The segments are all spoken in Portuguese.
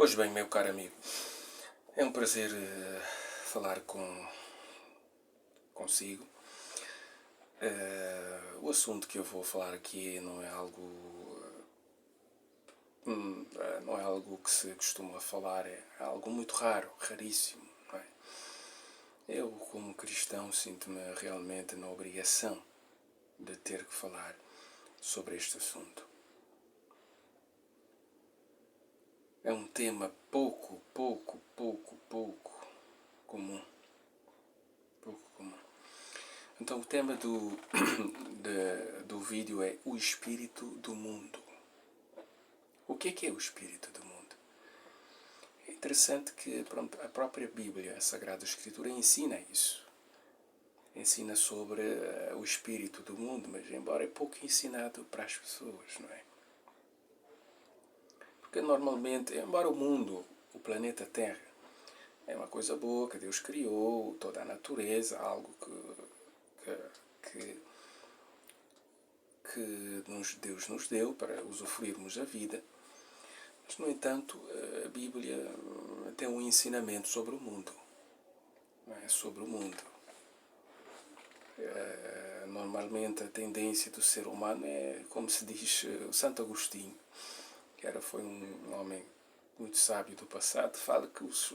Pois bem, meu caro amigo, é um prazer falar consigo. O assunto que eu vou falar aqui não é algo que se costuma falar, é algo muito raro, raríssimo. Não é? Eu, como cristão, sinto-me realmente na obrigação de ter que falar sobre este assunto. É um tema pouco comum. Pouco comum. Então o tema do vídeo é o espírito do mundo. O que é o espírito do mundo? É interessante que a própria Bíblia, a Sagrada Escritura, ensina isso. Ensina sobre o espírito do mundo, mas embora é pouco ensinado para as pessoas, não é? Porque normalmente, embora o mundo, o planeta Terra, é uma coisa boa que Deus criou, toda a natureza, algo que Deus nos deu para usufruirmos da vida. Mas, no entanto, a Bíblia tem um ensinamento sobre o mundo. Não é? Sobre o mundo. Normalmente a tendência do ser humano é, como se diz o Santo Agostinho, que foi um homem muito sábio do passado, fala que os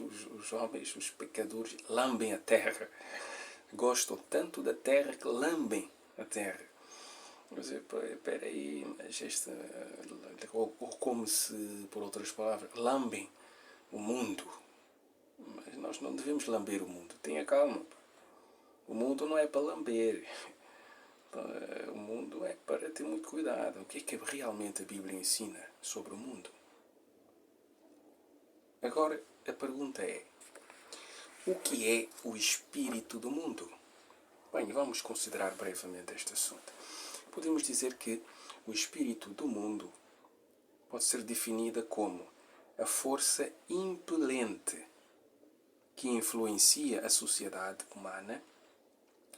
homens, os pecadores, lambem a terra. Gostam tanto da terra que lambem a terra. Mas espera aí, mas ou como se, por outras palavras, lambem o mundo. Mas nós não devemos lamber o mundo. Tenha calma. O mundo não é para lamber. O mundo é para ter muito cuidado. O que é que realmente a Bíblia ensina sobre o mundo? Agora, a pergunta é: o que é o espírito do mundo? Bem, vamos considerar brevemente este assunto. Podemos dizer que o espírito do mundo pode ser definida como a força impelente que influencia a sociedade humana,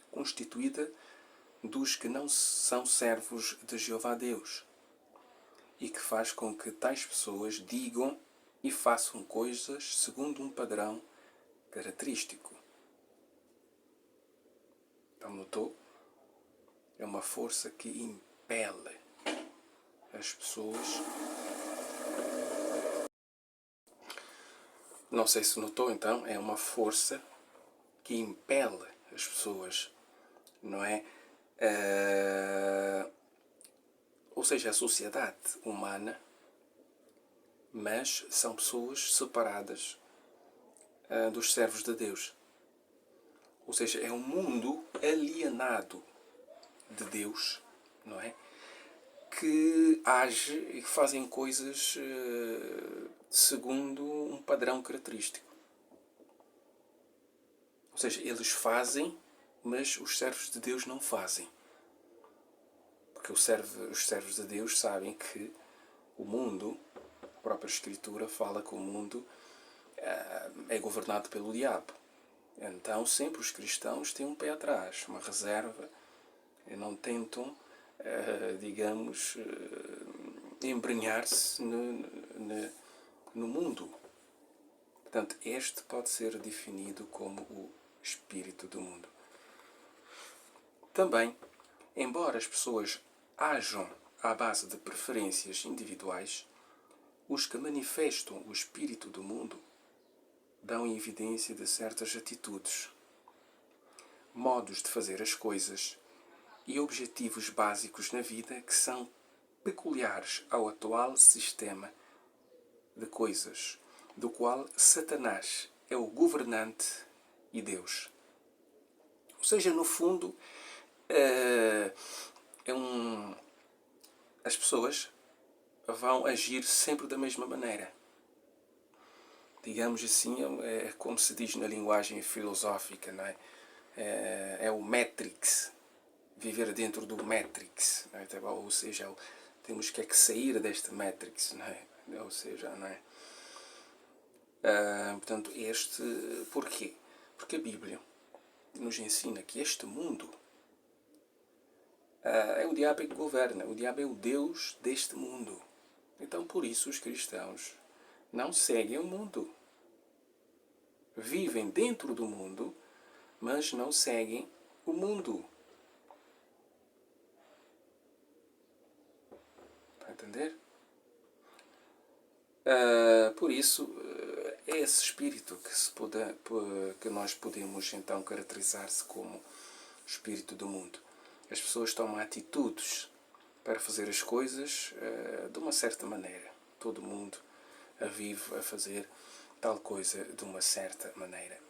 constituída dos que não são servos de Jeová Deus, e que faz com que tais pessoas digam e façam coisas segundo um padrão característico. Então, notou? É uma força que impele as pessoas. Não sei se notou, então, é uma força que impele as pessoas, não é? Ou seja, a sociedade humana, mas são pessoas separadas dos servos de Deus. Ou seja, é um mundo alienado de Deus, não é? Que age e que fazem coisas segundo um padrão característico. Ou seja, eles fazem, mas os servos de Deus não fazem. Porque os servos de Deus sabem que o mundo, a própria Escritura fala que o mundo é governado pelo diabo. Então, sempre os cristãos têm um pé atrás, uma reserva, e não tentam, digamos, embrenhar-se no mundo. Portanto, este pode ser definido como o espírito do mundo. Também, embora as pessoas ajam à base de preferências individuais, os que manifestam o espírito do mundo dão evidência de certas atitudes, modos de fazer as coisas e objetivos básicos na vida que são peculiares ao atual sistema de coisas, do qual Satanás é o governante e Deus. Ou seja, no fundo, as pessoas vão agir sempre da mesma maneira. Digamos assim, é como se diz na linguagem filosófica, não é? É o Matrix, viver dentro do Matrix, não é? Ou seja, temos que sair deste Matrix, não é? Ou seja, não é? Portanto, porquê? Porque a Bíblia nos ensina que este mundo é o diabo que governa, o diabo é o Deus deste mundo. Então, por isso, os cristãos não seguem o mundo. Vivem dentro do mundo, mas não seguem o mundo. Está a entender? Por isso, é esse espírito que nós podemos então caracterizar-se como espírito do mundo. As pessoas tomam atitudes para fazer as coisas de uma certa maneira. Todo mundo vive a fazer tal coisa de uma certa maneira.